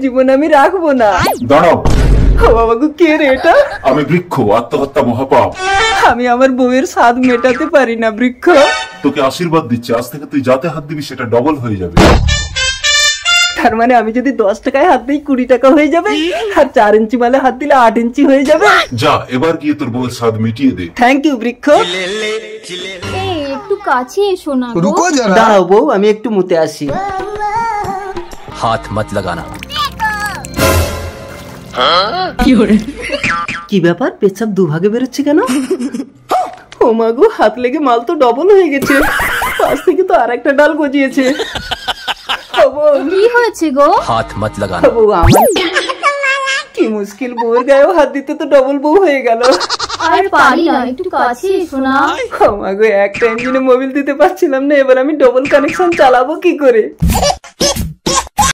জীবন আমি রাখবো না। দাঁড়াও। বাবা গো, কে রে এটা? আমি বৃক্ষ, আত্মহত্যা মহাপাপ। আমি আমার বউয়ের স্বাদ মেটাতে পারি না বৃক্ষ। তোকে আশীর্বাদ দিচ্ছি, আজ থেকে তুই যাতে হাত দিবি সেটা ডবল হয়ে যাবে। তার মানে আমি যদি 10 টাকায় হাত দিই 20 টাকা হয়ে যাবে, আর 4 ইঞ্চি মালে হাত দিলে 8 ইঞ্চি হয়ে যাবে। যা এবার গিয়ে তোর বউয়ের স্বাদ মিটিয়ে দে। থ্যাংক ইউ বৃক্ষ। একটু কাছে এসো না। रुको जरा। দাঁড়াও বউ, আমি একটু মুতে আসি। हाथ मत लगाना। কি ব্যাপার, পেছাব দুভাগে বেরোচ্ছে কেন? ও মা গো, হাত লেগে মাল তো ডবল হয়ে গেছে। পাশ থেকে তো আরেকটা ডাল গজিয়েছে। কি হয়েছে গো? हाथ मत लगाना। বউ আমার কি মুশকিল, বউয়ের গায়েও হাত দিতে তো ডবল বউ হয়ে গেল। আর পারি না, একটু কাছে এসো না। ও মা গো, একটা ইঞ্জিনে মোবিল দিতে পারছিলাম না, এবার আমি ডবল কানেকশন চালাবো কি করে?